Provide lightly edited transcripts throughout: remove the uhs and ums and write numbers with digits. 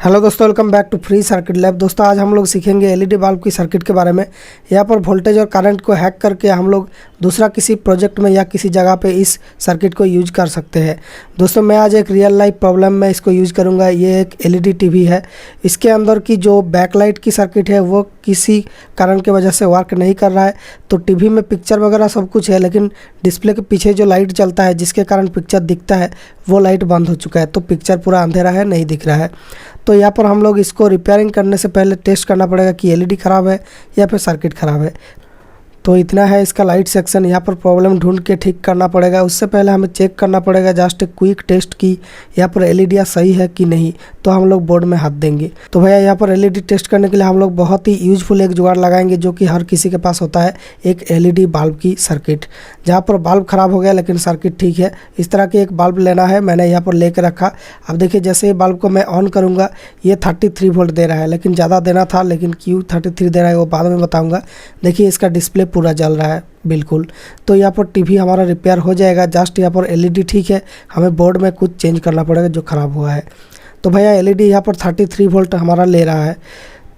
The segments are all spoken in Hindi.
हेलो दोस्तों, welcome back to free circuit lab. दोस्तों आज हम लोग सीखेंगे एलईडी बल्ब की सर्किट के बारे में। यहाँ पर वोल्टेज और करंट को हैक करके हम लोग दूसरा किसी प्रोजेक्ट में या किसी जगह पे इस सर्किट को यूज कर सकते हैं। दोस्तों मैं आज एक रियल लाइफ प्रॉब्लम में इसको यूज़ करूँगा। ये एक एलईडी टीवी है। इसके अंदर की जो बैकलाइट की सर्किट है वो किसी कारण की वजह से वर्क नहीं कर रहा है। तो टीवी में पिक्चर वगैरह सब कुछ है, लेकिन डिस्प्ले के पीछे जो लाइट चलता है जिसके कारण पिक्चर दिखता है वो लाइट बंद हो चुका है। तो पिक्चर पूरा अंधेरा है, नहीं दिख रहा है। तो यहाँ पर हम लोग इसको रिपेयरिंग करने से पहले टेस्ट करना पड़ेगा कि एलईडी ख़राब है या फिर सर्किट ख़राब है। तो इतना है इसका लाइट सेक्शन। यहाँ पर प्रॉब्लम ढूंढ के ठीक करना पड़ेगा। उससे पहले हमें चेक करना पड़ेगा जस्ट क्विक टेस्ट की यहाँ पर एलईडी सही है कि नहीं। तो हम लोग बोर्ड में हाथ देंगे। तो भैया यहाँ पर एलईडी टेस्ट करने के लिए हम लोग बहुत ही यूजफुल एक जुगाड़ लगाएंगे जो कि हर किसी के पास होता है, एक एलईडी बल्ब की सर्किट। जहाँ पर बल्ब ख़राब हो गया लेकिन सर्किट ठीक है, इस तरह की एक बल्ब लेना है। मैंने यहाँ पर लेके रखा। अब देखिए जैसे ही बल्ब को मैं ऑन करूँगा ये 33 वोल्ट दे रहा है, लेकिन ज़्यादा देना था, लेकिन क्यों 33 दे रहा है वो बाद में बताऊँगा। देखिए इसका डिस्प्ले पूरा जल रहा है बिल्कुल। तो यहाँ पर टीवी हमारा रिपेयर हो जाएगा। जस्ट यहाँ पर एलईडी ठीक है, हमें बोर्ड में कुछ चेंज करना पड़ेगा जो ख़राब हुआ है। तो भैया एलईडी यहाँ पर 33 वोल्ट हमारा ले रहा है।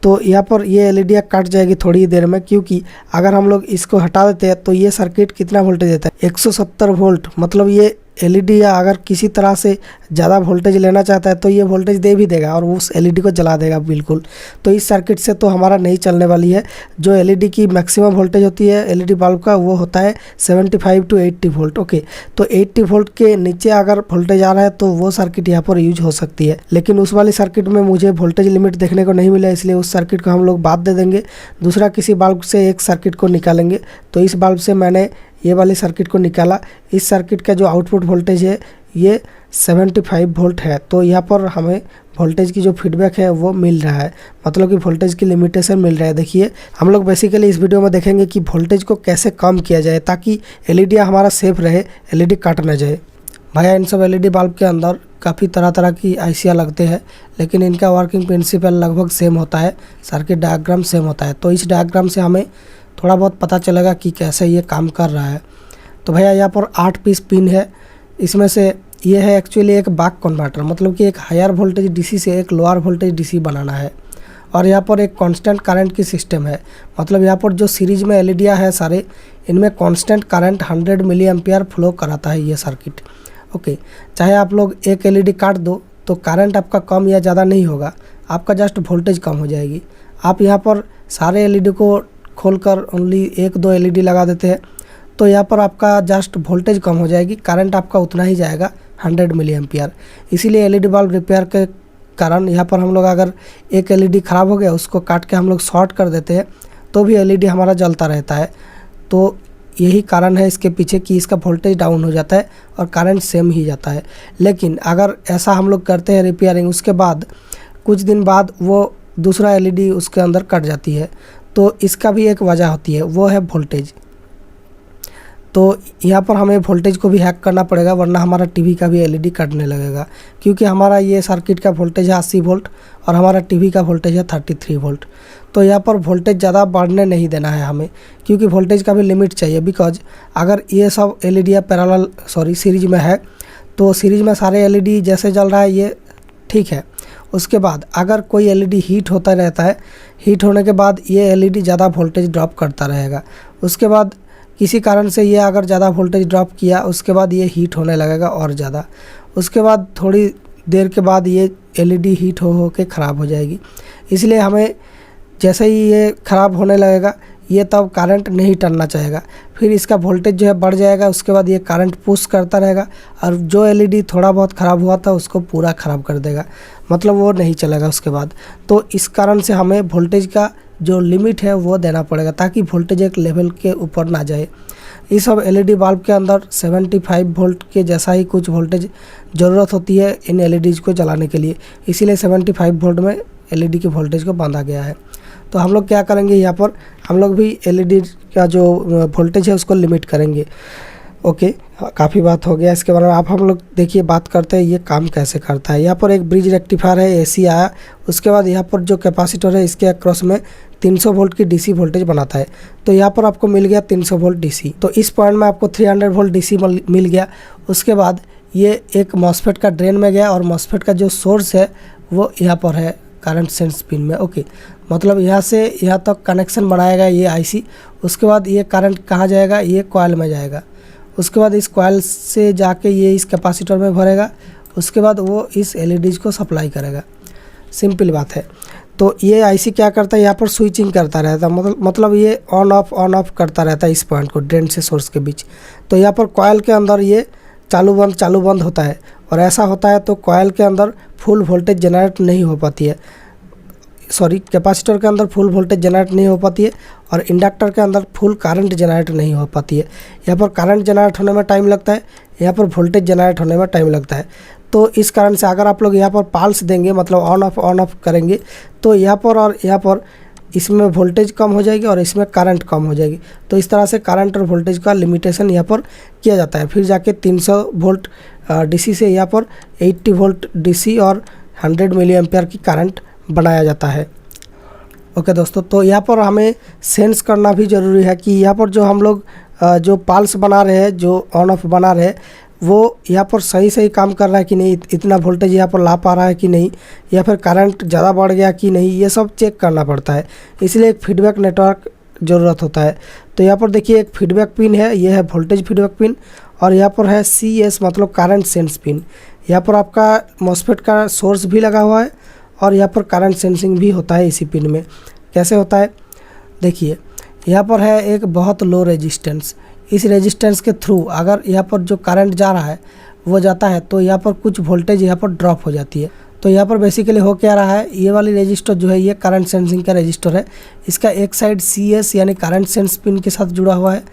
तो यहाँ पर ये एलईडी कट जाएगी थोड़ी ही देर में, क्योंकि अगर हम लोग इसको हटा देते हैं तो ये सर्किट कितना वोल्टेज देता है, 170 वोल्ट। मतलब ये एलईडी या अगर किसी तरह से ज़्यादा वोल्टेज लेना चाहता है तो ये वोल्टेज दे भी देगा और उस एलईडी को जला देगा बिल्कुल। तो इस सर्किट से तो हमारा नहीं चलने वाली है। जो एलईडी की मैक्सिमम वोल्टेज होती है एलईडी बल्ब का वो होता है 75 to 80 वोल्ट। ओके, तो 80 वोल्ट के नीचे अगर वोल्टेज आ रहा है तो वो सर्किट यहाँ पर यूज हो सकती है। लेकिन उस वाली सर्किट में मुझे वोल्टेज लिमिट देखने को नहीं मिला, इसलिए उस सर्किट को हम लोग बाद दे देंगे। दूसरा किसी बल्ब से एक सर्किट को निकालेंगे। तो इस बल्ब से मैंने ये वाली सर्किट को निकाला। इस सर्किट का जो आउटपुट वोल्टेज है ये 75 वोल्ट है। तो यहाँ पर हमें वोल्टेज की जो फीडबैक है वो मिल रहा है, मतलब कि वोल्टेज की लिमिटेशन मिल रहा है। देखिए हम लोग बेसिकली इस वीडियो में देखेंगे कि वोल्टेज को कैसे कम किया जाए ताकि एलईडी हमारा सेफ रहे, एलईडी कट ना जाए। भैया इन सब एलईडी बल्ब के अंदर काफ़ी तरह तरह की आईसियाँ लगते हैं, लेकिन इनका वर्किंग प्रिंसिपल लगभग सेम होता है, सर्किट डायग्राम सेम होता है। तो इस डायग्राम से हमें थोड़ा बहुत पता चलेगा कि कैसे ये काम कर रहा है। तो भैया यहाँ पर 8 पीस पिन है। इसमें से ये है एक्चुअली एक बक कन्वर्टर, मतलब कि एक हायर वोल्टेज डीसी से एक लोअर वोल्टेज डीसी बनाना है। और यहाँ पर एक कांस्टेंट करंट की सिस्टम है, मतलब यहाँ पर जो सीरीज में एलईडियाँ है सारे, इनमें constant current 100 milli ampere flow कराता है ये सर्किट। ओके, चाहे आप लोग एक एलईडी काट दो तो करंट आपका कम या ज़्यादा नहीं होगा, आपका जस्ट वोल्टेज कम हो जाएगी। आप यहाँ पर सारे एलईडी को खोलकर ओनली 1-2 एलईडी लगा देते हैं तो यहाँ पर आपका जस्ट वोल्टेज कम हो जाएगी, करंट आपका उतना ही जाएगा 100 मिली एम्पियर। इसीलिए एलईडी बल्ब रिपेयर के कारण यहाँ पर हम लोग अगर एक एलईडी ख़राब हो गया उसको काट के हम लोग शॉर्ट कर देते हैं तो भी एलईडी हमारा जलता रहता है। तो यही कारण है इसके पीछे कि इसका वोल्टेज डाउन हो जाता है और करंट सेम ही जाता है। लेकिन अगर ऐसा हम लोग करते हैं रिपेयरिंग, उसके बाद कुछ दिन बाद वो दूसरा एलईडी उसके अंदर कट जाती है, तो इसका भी एक वजह होती है, वो है वोल्टेज। तो यहाँ पर हमें वोल्टेज को भी हैक करना पड़ेगा, वरना हमारा टीवी का भी एलईडी कटने लगेगा। क्योंकि हमारा ये सर्किट का वोल्टेज है 80 वोल्ट और हमारा टीवी का वोल्टेज है 33 वोल्ट। तो यहाँ पर वोल्टेज ज़्यादा बढ़ने नहीं देना है हमें, क्योंकि वोल्टेज का भी लिमिट चाहिए। बिकॉज अगर ये सब एलईडी सीरीज में है तो सीरीज में सारे एलईडी जैसे जल रहा है ये ठीक है। उसके बाद अगर कोई एलईडी हीट होता रहता है, हीट होने के बाद ये एलईडी ज़्यादा वोल्टेज ड्रॉप करता रहेगा। उसके बाद किसी कारण से ये अगर ज़्यादा वोल्टेज ड्रॉप किया उसके बाद ये हीट होने लगेगा और ज़्यादा। उसके बाद थोड़ी देर के बाद ये एलईडी हीट हो के ख़राब हो जाएगी। इसलिए हमें जैसे ही ये ख़राब होने लगेगा ये तब करंट नहीं टलना चाहेगा, फिर इसका वोल्टेज जो है बढ़ जाएगा। उसके बाद ये करंट पुश करता रहेगा और जो एलईडी थोड़ा बहुत ख़राब हुआ था उसको पूरा ख़राब कर देगा, मतलब वो नहीं चलेगा उसके बाद। तो इस कारण से हमें वोल्टेज का जो लिमिट है वो देना पड़ेगा ताकि वोल्टेज एक लेवल के ऊपर ना जाए। इस सब एलईडी बल्ब के अंदर 75 वोल्ट के जैसा ही कुछ वोल्टेज ज़रूरत होती है इन एलईडीज़ को जलाने के लिए, इसीलिए 75 वोल्ट में एलईडी के वोल्टेज को बांधा गया है। तो हम लोग क्या करेंगे, यहाँ पर हम लोग भी एलईडी का जो वोल्टेज है उसको लिमिट करेंगे। ओके, काफ़ी बात हो गया इसके बारे में। आप हम लोग देखिए बात करते हैं ये काम कैसे करता है। यहाँ पर एक ब्रिज रेक्टिफायर है, एसी आया। उसके बाद यहाँ पर जो कैपेसिटर है इसके अक्रॉस में 300 वोल्ट की डीसी वोल्टेज बनाता है। तो यहाँ पर आपको मिल गया 300 वोल्ट डीसी। तो इस पॉइंट में आपको 300 वोल्ट डीसी मिल गया। उसके बाद ये एक मॉसफेट का ड्रेन में गया और मॉसफेट का जो सोर्स है वो यहाँ पर है करंट सेंस पिन में। ओके, मतलब यहाँ से यहाँ तक कनेक्शन बनाएगा ये आईसी। उसके बाद ये करंट कहाँ जाएगा, ये कॉइल में जाएगा। उसके बाद इस कॉइल से जाके ये इस कैपेसिटर में भरेगा। उसके बाद वो इस एलईडीज को सप्लाई करेगा। सिंपल बात है। तो ये आईसी क्या करता है, यहाँ पर स्विचिंग करता रहता है, मतलब ये ऑन ऑफ करता रहता है इस पॉइंट को ड्रेन से सोर्स के बीच। तो यहाँ पर कॉइल के अंदर ये चालू बंद होता है। और ऐसा होता है तो कॉइल के अंदर फुल वोल्टेज जनरेट नहीं हो पाती है, सॉरी कैपेसिटर के अंदर फुल वोल्टेज जनरेट नहीं हो पाती है, और इंडक्टर के अंदर फुल करंट जनरेट नहीं हो पाती है। यहाँ पर करंट जनरेट होने में टाइम लगता है, यहाँ पर वोल्टेज जनरेट होने में टाइम लगता है। तो इस कारण से अगर आप लोग यहाँ पर पाल्स देंगे, मतलब ऑन ऑफ करेंगे, तो यहाँ पर और यहाँ पर इसमें वोल्टेज कम हो जाएगी और इसमें करंट कम हो जाएगी। तो इस तरह से करंट और वोल्टेज का लिमिटेशन यहाँ पर किया जाता है। फिर जाके 300 वोल्ट डीसी से यहाँ पर 80 वोल्ट डीसी और 100 मिली एम्पियर की करंट बनाया जाता है। ओके दोस्तों, तो यहाँ पर हमें सेंस करना भी ज़रूरी है कि यहाँ पर जो हम लोग जो पाल्स बना रहे हैं, जो ऑन ऑफ बना रहे हैं, वो यहाँ पर सही काम कर रहा है कि नहीं, इतना वोल्टेज यहाँ पर ला पा रहा है कि नहीं, या फिर करंट ज़्यादा बढ़ गया कि नहीं, ये सब चेक करना पड़ता है। इसलिए एक फीडबैक नेटवर्क ज़रूरत होता है। तो यहाँ पर देखिए एक फीडबैक पिन है, ये है वोल्टेज फीडबैक पिन, और यहाँ पर है CS मतलब करंट सेंस पिन। यहाँ पर आपका मॉस्फेट का सोर्स भी लगा हुआ है और यहाँ पर करंट सेंसिंग भी होता है इसी पिन में। कैसे होता है देखिए, यहाँ पर है एक बहुत लो रेजिस्टेंस। इस रेजिस्टेंस के थ्रू अगर यहाँ पर जो करंट जा रहा है वो जाता है तो यहाँ पर कुछ वोल्टेज यहाँ पर ड्रॉप हो जाती है। तो यहाँ पर बेसिकली हो क्या रहा है, ये वाली रजिस्टर जो है ये करंट सेंसिंग का रजिस्टर है। इसका एक साइड CS यानी करंट सेंस पिन के साथ जुड़ा हुआ है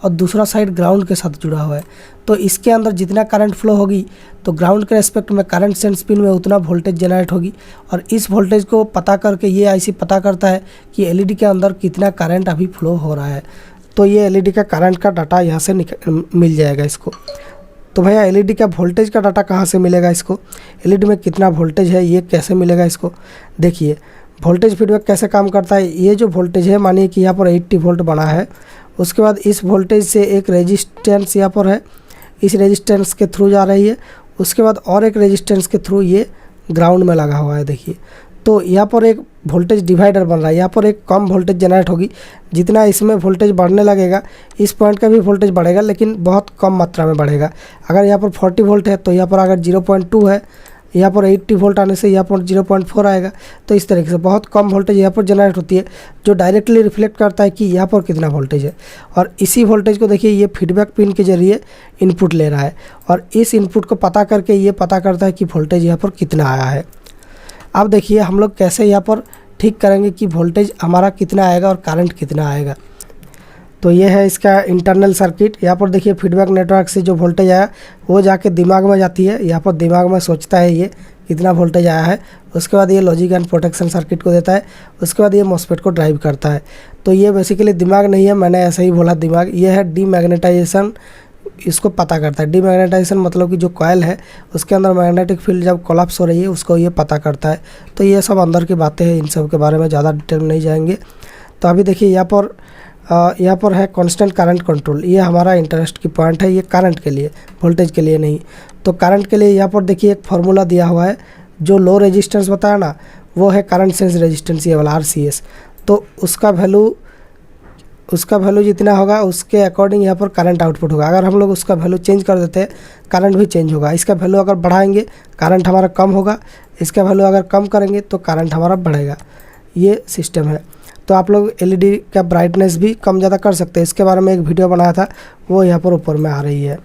और दूसरा साइड ग्राउंड के साथ जुड़ा हुआ है। तो इसके अंदर जितना करंट फ्लो होगी तो ग्राउंड के रेस्पेक्ट में करंट सेंस पिन में उतना वोल्टेज जनरेट होगी, और इस वोल्टेज को पता करके ये आईसी पता करता है कि एलईडी के अंदर कितना करंट अभी फ्लो हो रहा है। तो ये एलईडी का करंट का डाटा यहाँ से मिल जाएगा इसको। तो भैया एलईडी का वोल्टेज का डाटा कहाँ से मिलेगा इसको, एलईडी में कितना वोल्टेज है ये कैसे मिलेगा इसको। देखिए वोल्टेज फीडबैक कैसे काम करता है। ये जो वोल्टेज है, मानिए कि यहाँ पर 80 वोल्ट बना है, उसके बाद इस वोल्टेज से एक रेजिस्टेंस यहाँ पर है, इस रेजिस्टेंस के थ्रू जा रही है, उसके बाद और एक रेजिस्टेंस के थ्रू ये ग्राउंड में लगा हुआ है। देखिए तो यहाँ पर एक वोल्टेज डिवाइडर बन रहा है, यहाँ पर एक कम वोल्टेज जनरेट होगी। जितना इसमें वोल्टेज बढ़ने लगेगा इस पॉइंट का भी वोल्टेज बढ़ेगा, लेकिन बहुत कम मात्रा में बढ़ेगा। अगर यहाँ पर 40 वोल्ट है तो यहाँ पर अगर 0.2 है, यहाँ पर 80 वोल्ट आने से यहाँ पर 0.4 आएगा। तो इस तरीके से बहुत कम वोल्टेज यहाँ पर जनरेट होती है, जो डायरेक्टली रिफ्लेक्ट करता है कि यहाँ पर कितना वोल्टेज है। और इसी वोल्टेज को देखिए ये फीडबैक पिन के जरिए इनपुट ले रहा है, और इस इनपुट को पता करके ये पता करता है कि वोल्टेज यहाँ पर कितना आया है। अब देखिए हम लोग कैसे यहाँ पर ठीक करेंगे कि वोल्टेज हमारा कितना आएगा और करंट कितना आएगा। तो ये है इसका इंटरनल सर्किट। यहाँ पर देखिए फीडबैक नेटवर्क से जो वोल्टेज आया वो जाके दिमाग में जाती है, यहाँ पर दिमाग में सोचता है ये कितना वोल्टेज आया है। उसके बाद ये लॉजिक एंड प्रोटेक्शन सर्किट को देता है, उसके बाद ये मॉस्फेट को ड्राइव करता है। तो ये बेसिकली दिमाग नहीं है, मैंने ऐसे ही बोला दिमाग। ये है डीमैग्नेटाइजेशन, इसको पता करता है। डीमैग्नेटाइजेशन मतलब कि जो कॉइल है उसके अंदर मैग्नेटिक फील्ड जब कोलैप्स हो रही है उसको ये पता करता है। तो ये सब अंदर की बातें हैं, इन सब के बारे में ज़्यादा डिटेल में नहीं जाएंगे। तो अभी देखिए यहाँ पर है कांस्टेंट करंट कंट्रोल। ये हमारा इंटरेस्ट की पॉइंट है, ये करंट के लिए, वोल्टेज के लिए नहीं। तो करंट के लिए यहाँ पर देखिए एक फार्मूला दिया हुआ है। जो लो रेजिस्टेंस बताया ना वो है करंट सेंस रेजिस्टेंस, ये वाला RCS। तो उसका वैल्यू जितना होगा उसके अकॉर्डिंग यहाँ पर करंट आउटपुट होगा। अगर हम लोग उसका वैल्यू चेंज कर देते हैं करंट भी चेंज होगा। इसका वैल्यू अगर बढ़ाएंगे करंट हमारा कम होगा, इसका वैल्यू अगर कम करेंगे तो करंट हमारा बढ़ेगा। ये सिस्टम है। तो आप लोग एलईडी का ब्राइटनेस भी कम ज़्यादा कर सकते हैं। इसके बारे में एक वीडियो बनाया था, वो यहाँ पर ऊपर में आ रही है।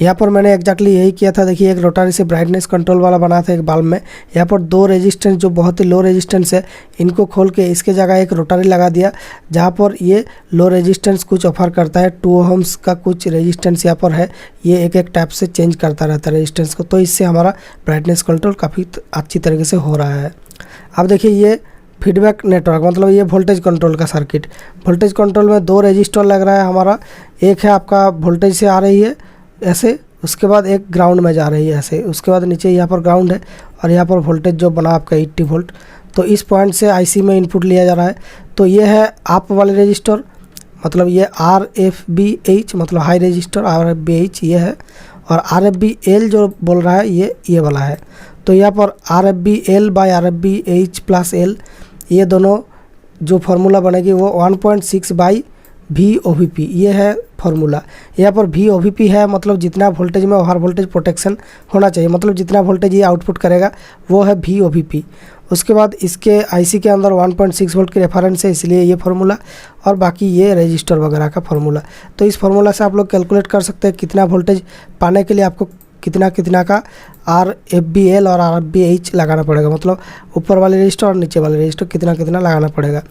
यहाँ पर मैंने एग्जैक्टली यही किया था। देखिए एक रोटरी से ब्राइटनेस कंट्रोल वाला बनाया था एक बल्ब में। यहाँ पर 2 रेजिस्टेंस जो बहुत ही लो रेजिस्टेंस है इनको खोल के इसके जगह एक रोटरी लगा दिया, जहाँ पर ये लो रेजिस्टेंस कुछ ऑफर करता है। 2 ओहम्स का कुछ रेजिस्टेंस यहाँ पर है, ये एक टाइप से चेंज करता रहता है रेजिस्टेंस को। तो इससे हमारा ब्राइटनेस कंट्रोल काफ़ी अच्छी तरीके से हो रहा है। अब देखिए ये फीडबैक नेटवर्क मतलब ये वोल्टेज कंट्रोल का सर्किट। वोल्टेज कंट्रोल में 2 रजिस्टर लग रहा है हमारा। एक है आपका वोल्टेज से आ रही है ऐसे, उसके बाद एक ग्राउंड में जा रही है ऐसे, उसके बाद नीचे यहाँ पर ग्राउंड है और यहाँ पर वोल्टेज जो बना आपका 80 वोल्ट। तो इस पॉइंट से आईसी में इनपुट लिया जा रहा है। तो ये है आप वाले रजिस्टर, मतलब ये RFBH मतलब हाई रजिस्टर RFBH ये है, और RFBL जो बोल रहा है ये वाला है। तो यहाँ पर RFB_L ये दोनों जो फार्मूला बनेगी वो 1.6/VOVP ये है फार्मूला। यहाँ पर VOVP है मतलब जितना वोल्टेज में ओवर वोल्टेज प्रोटेक्शन होना चाहिए, मतलब जितना वोल्टेज ये आउटपुट करेगा वो है VOVP। उसके बाद इसके IC के अंदर 1.6 वोल्ट की रेफरेंस है, इसलिए ये फार्मूला, और बाकी ये रजिस्टर वगैरह का फार्मूला। तो इस फार्मूला से आप लोग कैलकुलेट कर सकते हैं कितना वोल्टेज पाने के लिए आपको कितना का RFBL और RFBH लगाना पड़ेगा, मतलब ऊपर वाले रजिस्टर और नीचे वाले रजिस्टर कितना लगाना पड़ेगा।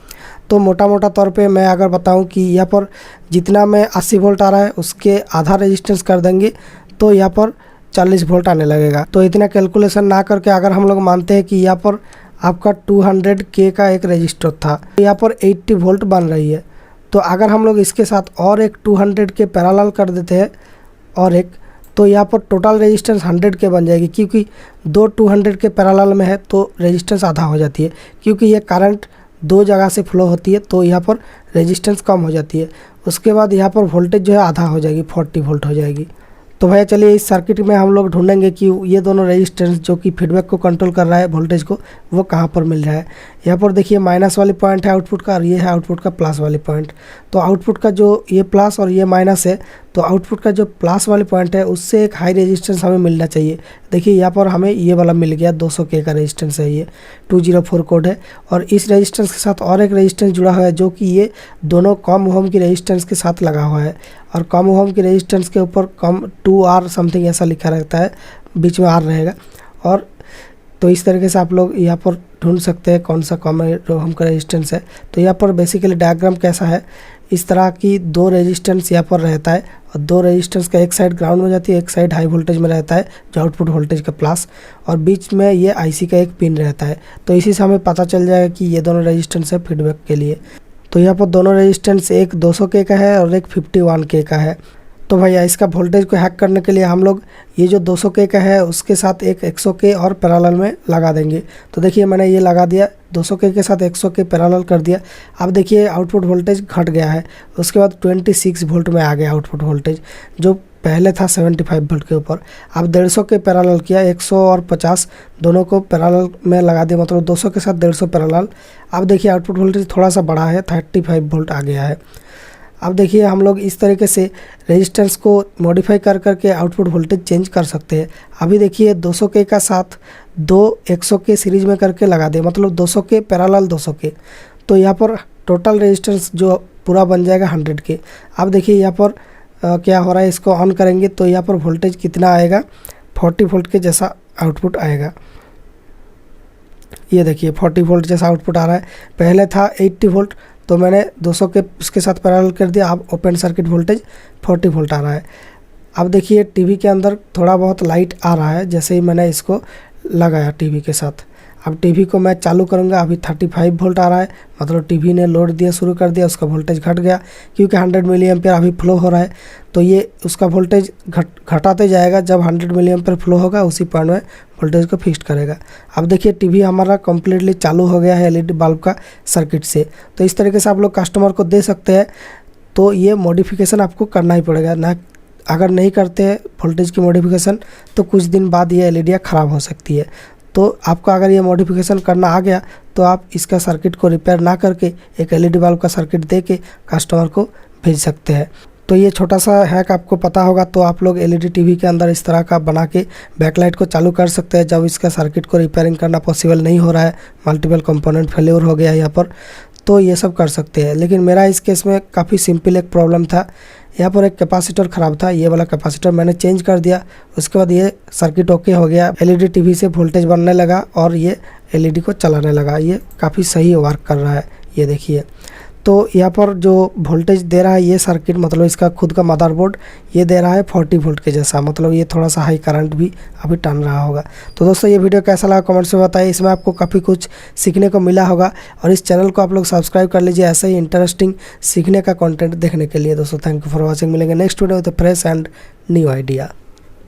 तो मोटा तौर पे मैं अगर बताऊं कि यहाँ पर जितना में 80 वोल्ट आ रहा है उसके आधा रेजिस्टेंस कर देंगे तो यहाँ पर 40 वोल्ट आने लगेगा। तो इतना कैलकुलेशन ना करके अगर हम लोग मानते हैं कि यहाँ पर आपका 200K का एक रजिस्टर था, यहाँ पर 80 वोल्ट बन रही है, तो अगर हम लोग इसके साथ और एक 200K पैरेलल कर देते हैं और एक, तो यहाँ पर टोटल रेजिस्टेंस 100K बन जाएगी, क्योंकि दो 200K पैरेलल में है तो रेजिस्टेंस आधा हो जाती है, क्योंकि ये करंट दो जगह से फ्लो होती है तो यहाँ पर रेजिस्टेंस कम हो जाती है। उसके बाद यहाँ पर वोल्टेज जो है आधा हो जाएगी, 40 वोल्ट हो जाएगी। तो भैया चलिए इस सर्किट में हम लोग ढूंढेंगे कि ये दोनों रेजिस्टेंस जो कि फीडबैक को कंट्रोल कर रहा है वोल्टेज को, वो कहाँ पर मिल रहा है। यहाँ पर देखिए माइनस वाली पॉइंट है आउटपुट का और ये है आउटपुट का प्लस वाली पॉइंट। तो आउटपुट का जो ये प्लस और ये माइनस है, तो आउटपुट का जो प्लस वाली पॉइंट है उससे एक हाई रेजिस्टेंस हमें मिलना चाहिए। देखिए यहाँ पर हमें ये वाला मिल गया, 200K का रेजिस्टेंस है, ये 204 कोड है, और इस रेजिस्टेंस के साथ और एक रेजिस्टेंस जुड़ा हुआ है जो कि ये दोनों कम ओम की रेजिस्टेंस के साथ लगा हुआ है, और कम ओम की रेजिस्टेंस के ऊपर कम 2R समथिंग ऐसा लिखा रहता है, बीच में R रहेगा। और तो इस तरीके से आप लोग यहाँ पर ढूंढ सकते हैं कौन सा कम ओम का रेजिस्टेंस है। तो यहाँ पर बेसिकली डायग्राम कैसा है, इस तरह की दो रेजिस्टेंस यहाँ पर रहता है, और दो रेजिस्टेंस का एक साइड ग्राउंड में जाती है, एक साइड हाई वोल्टेज में रहता है जो आउटपुट वोल्टेज का प्लस, और बीच में ये IC का एक पिन रहता है। तो इसी से हमें पता चल जाएगा कि ये दोनों रेजिस्टेंस है फीडबैक के लिए। तो यहाँ पर दोनों रेजिस्टेंस एक 200K का है और एक 51K का है। तो भैया इसका वोल्टेज को हैक करने के लिए हम लोग ये जो 200K का है उसके साथ एक 100K और पैरेलल में लगा देंगे। तो देखिए मैंने ये लगा दिया, 200K के साथ 100K पैरेलल कर दिया। अब देखिए आउटपुट वोल्टेज घट गया है, उसके बाद 26 वोल्ट में आ गया आउटपुट वोल्टेज, जो पहले था 75 वोल्ट के ऊपर। अब 150K पैरेलल किया, 100 और 50 दोनों को पैरेलल में लगा दिया, मतलब 200 के साथ 150 पैरेलल। अब देखिए आउटपुट वोल्टेज थोड़ा सा बढ़ा है, 35 वोल्ट आ गया है। अब देखिए हम लोग इस तरीके से रेजिस्टेंस को मॉडिफाई कर करके आउटपुट वोल्टेज चेंज कर सकते हैं। अभी देखिए 200K का साथ दो 100K सीरीज में करके लगा दे, मतलब 200K पैरेलल 200K, तो यहाँ पर टोटल रेजिस्टेंस जो पूरा बन जाएगा 100K। अब देखिए यहाँ पर क्या हो रहा है, इसको ऑन करेंगे तो यहाँ पर वोल्टेज कितना आएगा, 40 वोल्ट के जैसा आउटपुट आएगा। ये देखिए 40 वोल्ट जैसा आउटपुट आ रहा है, पहले था 80 वोल्ट, तो मैंने 200K उसके साथ पैरेलल कर दिया। अब ओपन सर्किट वोल्टेज 40 वोल्ट आ रहा है। अब देखिए टीवी के अंदर थोड़ा बहुत लाइट आ रहा है जैसे ही मैंने इसको लगाया टीवी के साथ। अब टीवी को मैं चालू करूंगा, अभी 35 वोल्ट आ रहा है, मतलब टीवी ने लोड दिया शुरू कर दिया, उसका वोल्टेज घट गया क्योंकि 100 मिली एम्पियर अभी फ्लो हो रहा है। तो ये उसका वोल्टेज घटाते जाएगा, जब 100 मिली एम्पियर फ्लो होगा उसी पॉइंट में वोल्टेज को फिक्स करेगा। अब देखिए टीवी हमारा कम्प्लीटली चालू हो गया है LED बल्ब का सर्किट से। तो इस तरीके से आप लोग कस्टमर को दे सकते हैं। तो ये मॉडिफिकेशन आपको करना ही पड़ेगा ना, अगर नहीं करते हैं वोल्टेज की मॉडिफिकेशन तो कुछ दिन बाद ये LED ख़राब हो सकती है। तो आपको अगर ये मॉडिफिकेशन करना आ गया तो आप इसका सर्किट को रिपेयर ना करके एक LED बल्ब का सर्किट दे के कस्टमर को भेज सकते हैं। तो ये छोटा सा हैक आपको पता होगा तो आप लोग LED टीवी के अंदर इस तरह का बना के बैकलाइट को चालू कर सकते हैं जब इसका सर्किट को रिपेयरिंग करना पॉसिबल नहीं हो रहा है, मल्टीपल कंपोनेंट फेल्योर हो गया है यहाँ पर, तो ये सब कर सकते हैं। लेकिन मेरा इस केस में काफ़ी सिंपल एक प्रॉब्लम था, यहाँ पर एक कैपेसिटर ख़राब था, ये वाला कैपेसिटर मैंने चेंज कर दिया। उसके बाद ये सर्किट ओके हो गया, LED टीवी से वोल्टेज बनने लगा और ये LED को चलाने लगा। ये काफ़ी सही वर्क कर रहा है, ये देखिए। तो यहाँ पर जो वोल्टेज दे रहा है ये सर्किट, मतलब इसका खुद का मदरबोर्ड ये दे रहा है 40 वोल्ट के जैसा, मतलब ये थोड़ा सा हाई करंट भी अभी टन रहा होगा। तो दोस्तों ये वीडियो कैसा लगा कमेंट्स में बताइए, इसमें आपको काफ़ी कुछ सीखने को मिला होगा। और इस चैनल को आप लोग सब्सक्राइब कर लीजिए ऐसे ही इंटरेस्टिंग सीखने का कंटेंट देखने के लिए। दोस्तों थैंक यू फॉर वॉचिंग, मिलेंगे next video with fresh and new idea.